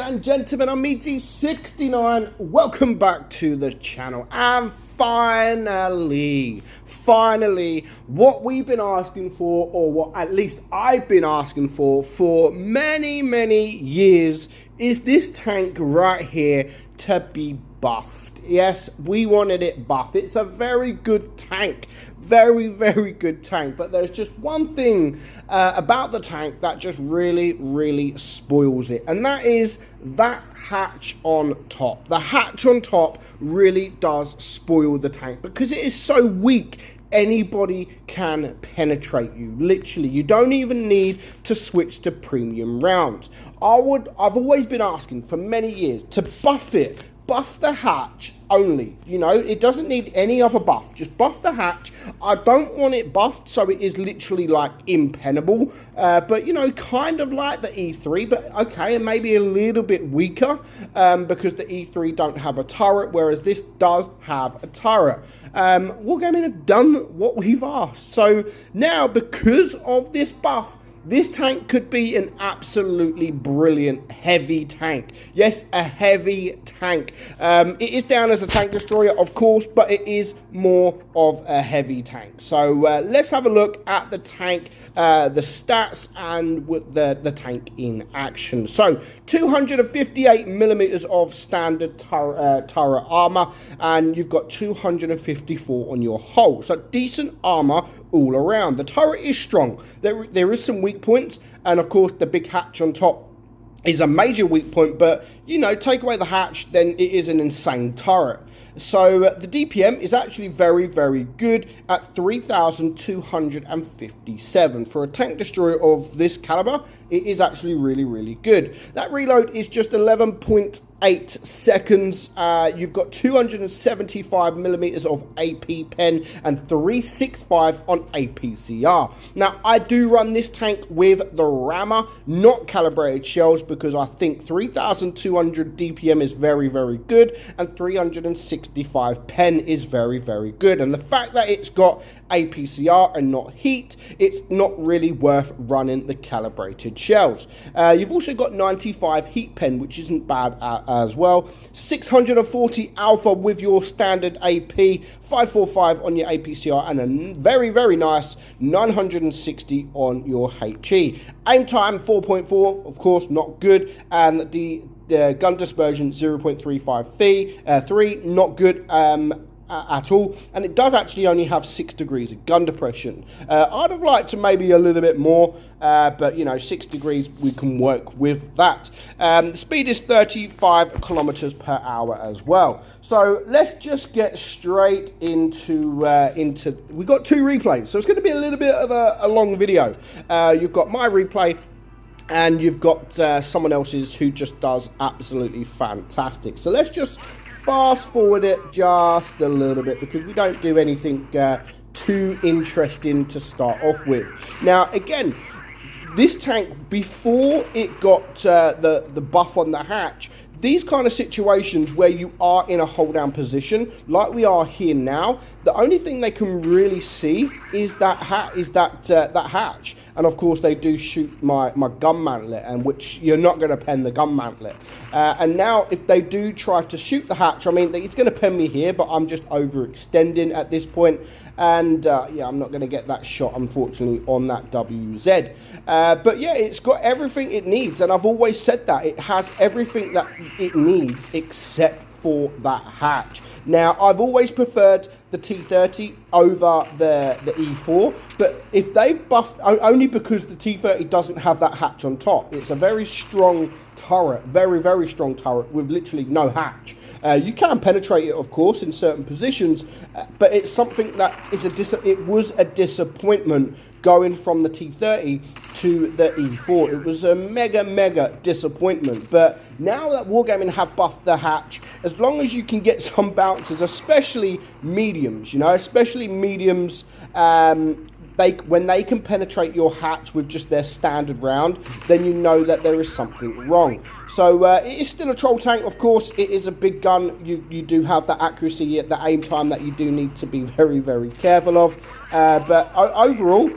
and gentlemen, I'm meadsy69. Welcome back to the channel. And finally, what we've been asking for, or what at least I've been asking for many years, is this tank right here to be buffed. Yes, we wanted it buffed. It's a very good tank. Very good tank. But there's just one thing about the tank that just really spoils it. And that is that hatch on top. The hatch on top really does spoil the tank because it is so weak. Anybody can penetrate you. Literally, you don't even need to switch to premium rounds. I've always been asking for many years to buff it. Buff the hatch only, you know, it doesn't need any other buff, just buff the hatch. I don't want it buffed so it is literally like impenetrable, but you know, kind of like the E3, but okay, and maybe a little bit weaker because the E3 don't have a turret, whereas this does have a turret. Wargaming have done what we've asked, so now because of this buff, this tank could be an absolutely brilliant heavy tank. Yes, a heavy tank. It is down as a tank destroyer, of course, but it is more of a heavy tank. So let's have a look at the tank, the stats, and with the tank in action. So 258 millimeters of standard turret armor, and you've got 254 on your hull. So decent armor all around. The turret is strong. There is some weak points, and of course the big hatch on top is a major weak point, but you know, take away the hatch, then it is an insane turret. So the DPM is actually very good at 3,257. For a tank destroyer of this caliber, it is actually really good. That reload is just 11.8 seconds. You've got 275 millimeters of AP pen and 365 on APCR. Now, I do run this tank with the rammer, not calibrated shells, because I think 3,200 DPM is very good, and 365 pen is very good. And the fact that it's got APCR and not heat, it's not really worth running the calibrated shells. You've also got 95 heat pen, which isn't bad as well. 640 alpha with your standard AP, 545 on your APCR, and a very nice 960 on your HE. Aim time 4.4, of course, not good, and the gun dispersion 0.35 not good at all, and it does actually only have 6 degrees of gun depression. I'd have liked to maybe a little bit more, but you know, 6 degrees, we can work with that. The speed is 35 kilometers per hour as well. So let's just get straight into we've got 2 replays, so it's going to be a little bit of a long video. You've got my replay, and you've got someone else's who just does absolutely fantastic. So let's just fast forward it just a little bit, because we don't do anything too interesting to start off with. Now, again, this tank, before it got the buff on the hatch, these kind of situations where you are in a hold down position, like we are here now, the only thing they can really see is that hatch. And of course, they do shoot my gun mantlet, and which you're not going to pen the gun mantlet. And now, if they do try to shoot the hatch, I mean, it's going to pen me here, but I'm just overextending at this point. And yeah, I'm not going to get that shot, unfortunately, on that WZ. But yeah, it's got everything it needs, and I've always said that it has everything that it needs except for that hatch. Now, I've always preferred the T30 over the E4, but if they've buffed, only because the T30 doesn't have that hatch on top. It's a very strong turret, very strong turret with literally no hatch. You can penetrate it, of course, in certain positions, but it's something that is it was a disappointment going from the T30 to the E4. It was a mega disappointment. But now that Wargaming have buffed the hatch, as long as you can get some bounces, especially mediums, you know, especially mediums, when they can penetrate your hatch with just their standard round, then you know that there is something wrong. So it is still a troll tank, of course. It is a big gun. You do have the accuracy at the aim time that you do need to be very careful of. But overall,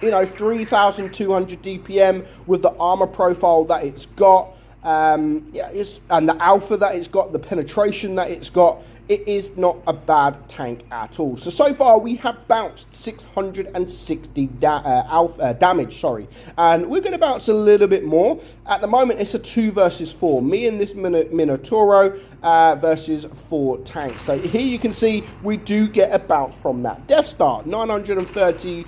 you know, 3,200 DPM with the armor profile that it's got. Yeah, and the alpha that it's got, the penetration that it's got, it is not a bad tank at all. So far we have bounced 660 damage, and we're going to bounce a little bit more. At the moment, it's a 2 versus 4. Me and this Minotauro versus 4 tanks. So here you can see we do get a bounce from that Death Star. 930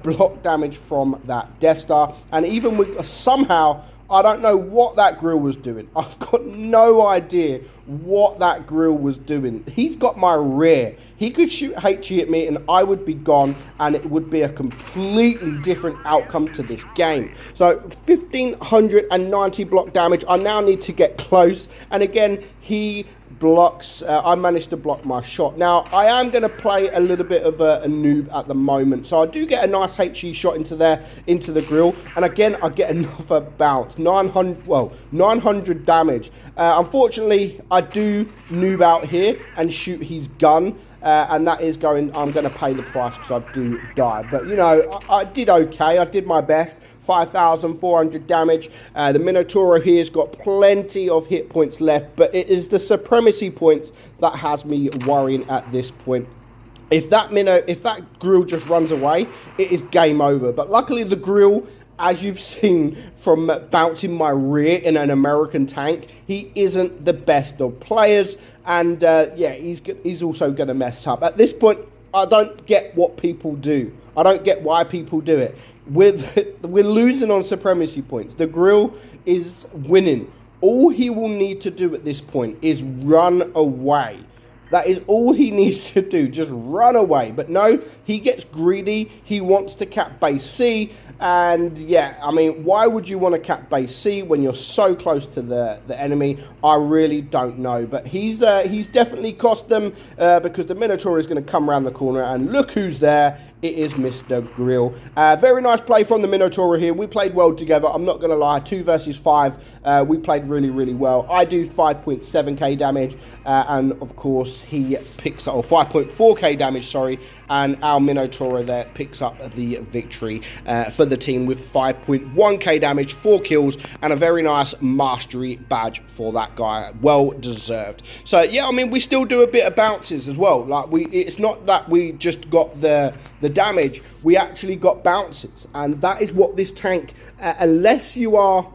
block damage from that Death Star. And even with somehow, I don't know what that grill was doing. I've got no idea what that grill was doing. He's got my rear. He could shoot HE at me and I would be gone, and it would be a completely different outcome to this game. So 1590 block damage. I now need to get close, and again he blocks. I managed to block my shot. Now I am going to play a little bit of a noob at the moment, so I do get a nice HE shot into the grill, and again I get another bounce. 900 damage. Unfortunately, I do noob out here and shoot his gun, and that is I'm going to pay the price because I do die. But you know, I did okay. I did my best. 5,400 damage. The Minotauro here has got plenty of hit points left, but it is the supremacy points that has me worrying at this point. If that grill just runs away, it is game over. But luckily the grill, as you've seen from bouncing my rear in an American tank, he isn't the best of players, and yeah, he's also going to mess up. At this point, I don't get what people do. I don't get why people do it. We're losing on supremacy points. The grill is winning. All he will need to do at this point is run away. That is all he needs to do, just run away. But no, he gets greedy. He wants to cap base C. And yeah, I mean, why would you want to cap base C when you're so close to the enemy? I really don't know. But he's definitely cost them because the Minotaur is going to come around the corner. And look who's there. It is Mr. Grill. Very nice play from the Minotaur here. We played well together. I'm not going to lie. 2 versus 5. We played really, really well. I do 5.7k damage. And of course, he picks up, or 5.4k damage, sorry. And our Minotaur there picks up the victory for the team with 5.1k damage, 4 kills, and a very nice mastery badge for that guy. Well deserved. So yeah, I mean, we still do a bit of bounces as well. Like it's not that we just got the damage, we actually got bounces, and that is what this tank, unless you are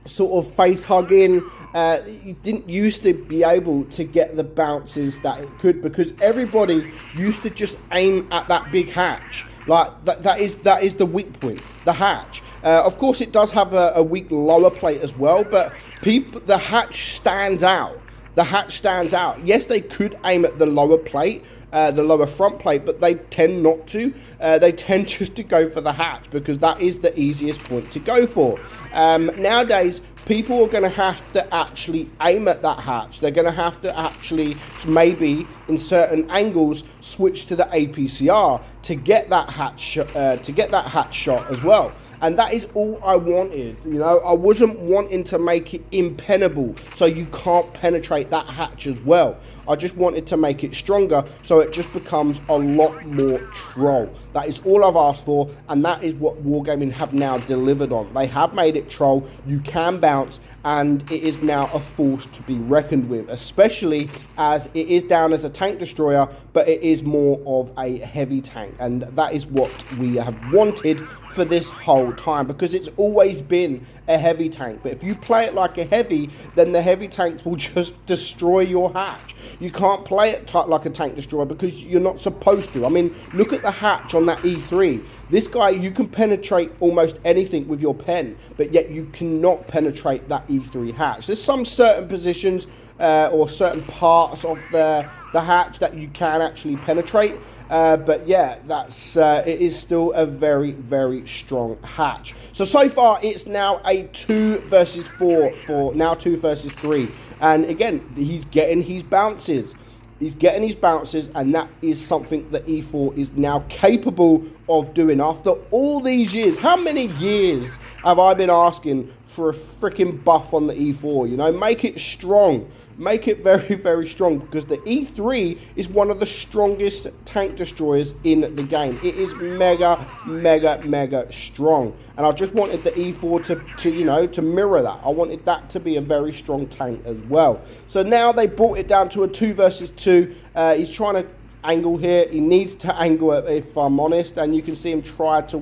sort of face hugging, you didn't used to be able to get the bounces that it could, because everybody used to just aim at that big hatch. Like that is the weak point, the hatch. Of course, it does have a weak lower plate as well, but the hatch stands out. The hatch stands out. Yes, they could aim at the lower plate, the lower front plate, but they tend not to. They tend just to go for the hatch because that is the easiest point to go for. Nowadays, people are going to have to actually aim at that hatch. They're going to have to actually, maybe in certain angles, switch to the APCR to get that hatch shot as well. And that is all I wanted. You know, I wasn't wanting to make it impenetrable so you can't penetrate that hatch as well. I just wanted to make it stronger so it just becomes a lot more troll. That is all I've asked for, and that is what Wargaming have now delivered on. They have made it troll. You can bounce, and it is now a force to be reckoned with, especially as it is down as a tank destroyer, but it is more of a heavy tank, and that is what we have wanted for this whole time, because it's always been a heavy tank. But if you play it like a heavy, then the heavy tanks will just destroy your hatch. You can't play it like a tank destroyer because you're not supposed to. I mean, look at the hatch on that E3. This guy, you can penetrate almost anything with your pen, but yet you cannot penetrate that E3 hatch. There's some certain positions or certain parts of the hatch that you can actually penetrate, but yeah, it is still a very, very strong hatch. So far, it's now a 2 versus 4 for now 2 versus 3. And again, he's getting his bounces. He's getting his bounces, and that is something that E4 is now capable of doing after all these years. How many years have I been asking for a freaking buff on the E4, you know, make it strong. Make it very, very strong, because the E3 is one of the strongest tank destroyers in the game. It is mega, mega, mega strong. And I just wanted the E4 to mirror that. I wanted that to be a very strong tank as well. So now they brought it down to a 2 versus 2. He's trying to angle here. He needs to angle it, if I'm honest, and you can see him try to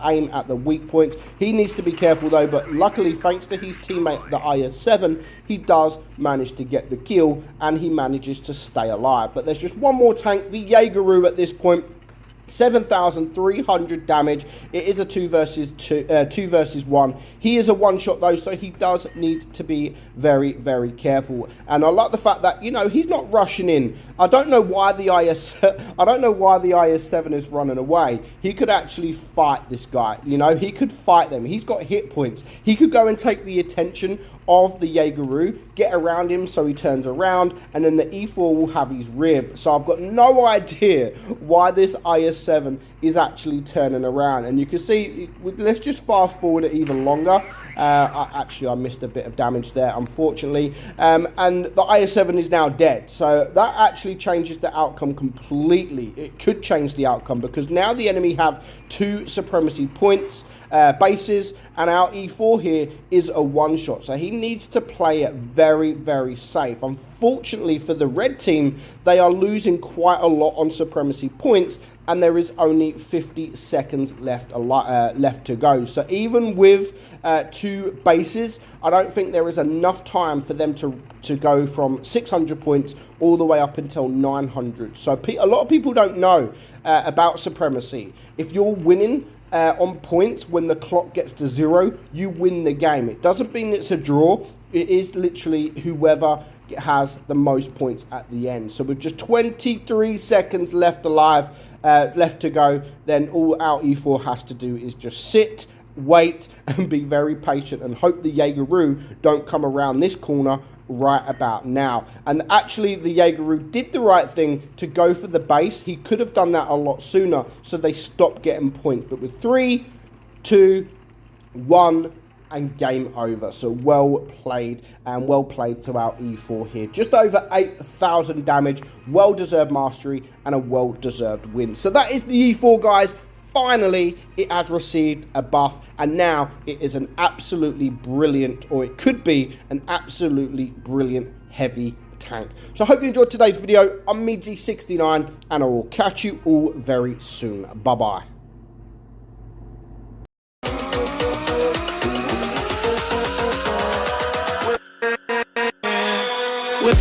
aim at the weak points. He needs to be careful though, but luckily, thanks to his teammate the IS-7, he does manage to get the kill and he manages to stay alive. But there's just one more tank, the Jaegeru at this point. 7,300 damage. It is a 2 versus 1. He is a one-shot though, so he does need to be very, very careful. And I like the fact that, you know, he's not rushing in. I don't know why the IS-7 is running away. He could actually fight this guy. You know, he could fight them. He's got hit points. He could go and take the attention of the Jaegeru, get around him so he turns around, and then the E4 will have his rib. So I've got no idea why this IS-7 is actually turning around. And you can see, let's just fast forward it even longer. Actually, I missed a bit of damage there, unfortunately. And the IS-7 is now dead. So that actually changes the outcome completely. It could change the outcome, because now the enemy have 2 supremacy points, bases, and our E4 here is a one-shot. So he needs to play it very, very safe. Unfortunately for the red team, they are losing quite a lot on supremacy points, and there is only 50 seconds left to go. So even with 2 bases, I don't think there is enough time for them to go from 600 points all the way up until 900. So a lot of people don't know about supremacy. If you're winning on points when the clock gets to 0, you win the game. It doesn't mean it's a draw. It is literally whoever has the most points at the end. So with just 23 seconds left to go, then all our E4 has to do is just sit, wait, and be very patient, and hope the Jaegeru don't come around this corner right about now. And actually, the Jaegeru did the right thing to go for the base. He could have done that a lot sooner, so they stopped getting points. But with 3, 2, 1, and game over. So well played, and well played to our E4 here. Just over 8,000 damage, well-deserved mastery, and a well-deserved win. So that is the E4, guys. Finally, it has received a buff, and now it is an absolutely brilliant, or it could be an absolutely brilliant heavy tank. So I hope you enjoyed today's video. I'm meadsy69, and I will catch you all very soon. Bye-bye. With